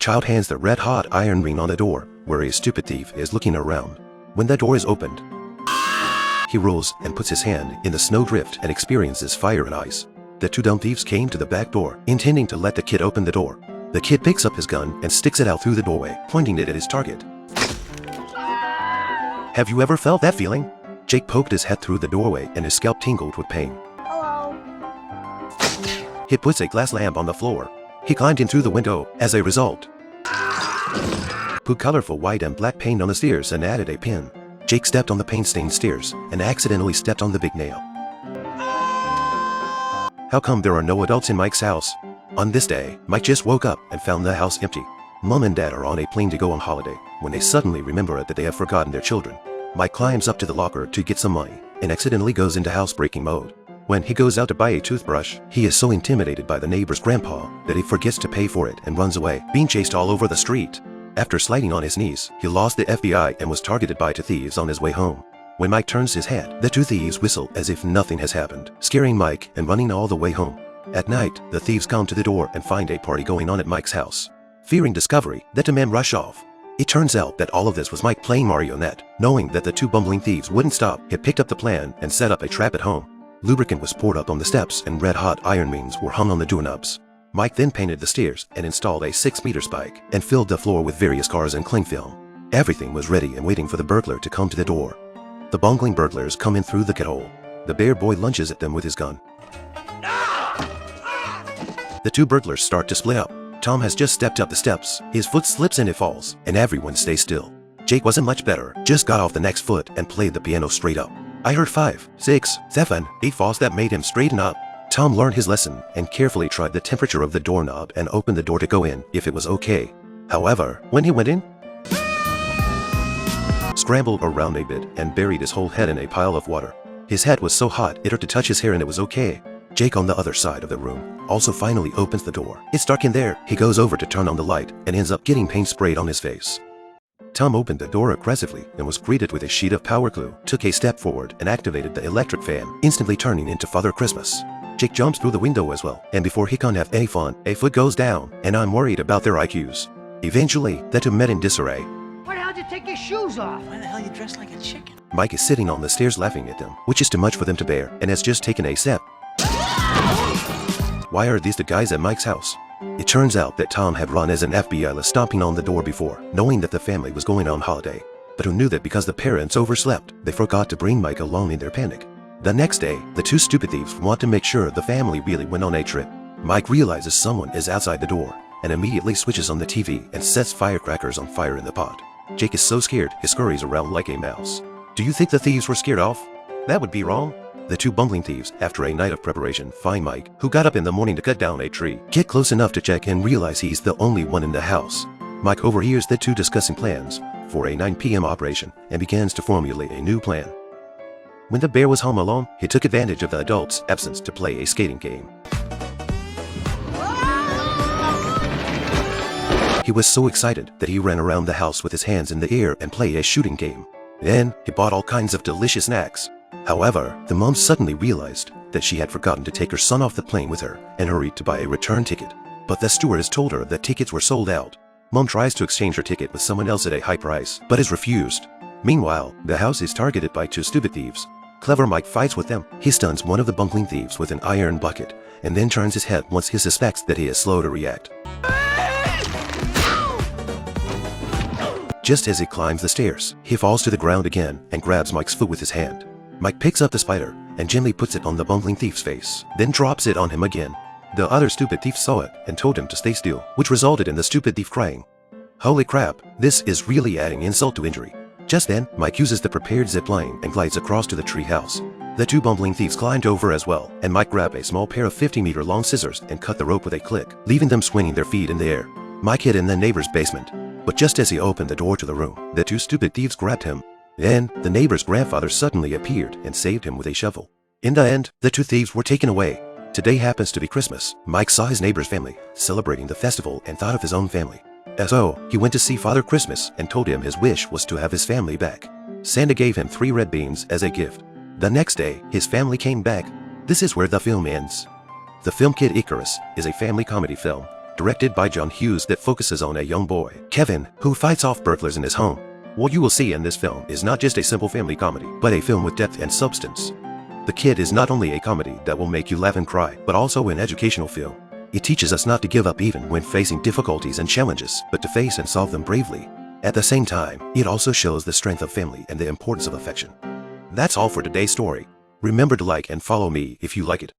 child hands the red-hot iron ring on the door, where a stupid thief is looking around. When the door is opened, he rolls and puts his hand in the snowdrift and experiences fire and ice. The two dumb thieves came to the back door, intending to let the kid open the door. The kid picks up his gun and sticks it out through the doorway, pointing it at his target. Have you ever felt that feeling? Jake poked his head through the doorway and his scalp tingled with pain. Hello. He puts a glass lamp on the floor. He climbed in through the window, as a result. Put colorful white and black paint on the stairs and added a pin. Jake stepped on the paint-stained stairs and accidentally stepped on the big nail. How come there are no adults in Mike's house? On this day, Mike just woke up and found the house empty. Mom and Dad are on a plane to go on holiday when they suddenly remember that they have forgotten their children. Mike climbs up to the locker to get some money and accidentally goes into housebreaking mode. When he goes out to buy a toothbrush, he is so intimidated by the neighbor's grandpa that he forgets to pay for it and runs away, being chased all over the street. After sliding on his knees, he lost the FBI and was targeted by two thieves on his way home. When Mike turns his head, the two thieves whistle as if nothing has happened, scaring Mike and running all the way home. At night, the thieves come to the door and find a party going on at Mike's house. Fearing discovery, the two men rush off. It turns out that all of this was Mike playing marionette. Knowing that the two bumbling thieves wouldn't stop, he picked up the plan and set up a trap at home. Lubricant was poured up on the steps and red-hot iron rings were hung on the doorknobs. Mike then painted the stairs and installed a 6-meter spike and filled the floor with various cars and cling film. Everything was ready and waiting for the burglar to come to the door. The bungling burglars come in through the keyhole. The bear boy lunges at them with his gun. The two burglars start to split up. Tom has just stepped up the steps. His foot slips and it falls, and everyone stays still. Jake wasn't much better, just got off the next foot and played the piano straight up. I heard 5, 6, 7, 8 falls that made him straighten up. Tom learned his lesson and carefully tried the temperature of the doorknob and opened the door to go in if it was okay. However, when he went in, scrambled around a bit and buried his whole head in a pile of water. His head was so hot it hurt to touch his hair and it was okay. Jake on the other side of the room also finally opens the door. It's dark in there. He goes over to turn on the light and ends up getting paint sprayed on his face. Tom opened the door aggressively and was greeted with a sheet of power glue, took a step forward and activated the electric fan, instantly turning into Father Christmas. Jake jumps through the window as well, and before he can have any fun, a foot goes down, and I'm worried about their IQs. Eventually, the two met in disarray. Why the hell did you take your shoes off? Why the hell you dressed like a chicken? Mike is sitting on the stairs laughing at them, which is too much for them to bear, and has just taken a step. Why are these the guys at Mike's house? It turns out that Tom had run as an FBI stomping on the door before, knowing that the family was going on holiday, but who knew that because the parents overslept, they forgot to bring Mike along in their panic. The next day, the two stupid thieves want to make sure the family really went on a trip. Mike realizes someone is outside the door and immediately switches on the TV and sets firecrackers on fire in the pot. Jake is so scared he scurries around like a mouse. Do you think the thieves were scared off? That would be wrong. The two bumbling thieves, after a night of preparation, find Mike, who got up in the morning to cut down a tree, get close enough to check and realize he's the only one in the house. Mike overhears the two discussing plans for a 9 p.m. operation and begins to formulate a new plan. When the bear was home alone, he took advantage of the adult's absence to play a skating game. He was so excited that he ran around the house with his hands in the air and played a shooting game. Then, he bought all kinds of delicious snacks. However, the mom suddenly realized that she had forgotten to take her son off the plane with her and hurried to buy a return ticket. But the stewardess told her that tickets were sold out. Mom tries to exchange her ticket with someone else at a high price, but is refused. Meanwhile, the house is targeted by two stupid thieves. Clever Mike fights with them. He stuns one of the bungling thieves with an iron bucket and then turns his head once he suspects that he is slow to react. Just as he climbs the stairs, he falls to the ground again and grabs Mike's foot with his hand. Mike picks up the spider and gently puts it on the bungling thief's face, then drops it on him again. The other stupid thief saw it and told him to stay still, which resulted in the stupid thief crying. Holy crap, this is really adding insult to injury. Just then, Mike uses the prepared zipline and glides across to the tree house. The two bumbling thieves climbed over as well, and Mike grabbed a small pair of 50-meter long scissors and cut the rope with a click, leaving them swinging their feet in the air. Mike hid in the neighbor's basement, but just as he opened the door to the room, the two stupid thieves grabbed him. Then, the neighbor's grandfather suddenly appeared and saved him with a shovel. In the end, the two thieves were taken away. Today happens to be Christmas. Mike saw his neighbor's family celebrating the festival and thought of his own family. So, he went to see Father Christmas and told him his wish was to have his family back. Santa gave him 3 red beans as a gift. The next day, his family came back. This is where the film ends. The film Kid Icarus is a family comedy film directed by Hughes, that focuses on a young boy, Kevin, who fights off burglars in his home. What you will see in this film is not just a simple family comedy, but a film with depth and substance. The Kid is not only a comedy that will make you laugh and cry, but also an educational film. It teaches us not to give up even when facing difficulties and challenges, but to face and solve them bravely. At the same time, it also shows the strength of family and the importance of affection. That's all for today's story. Remember to like and follow me if you like it.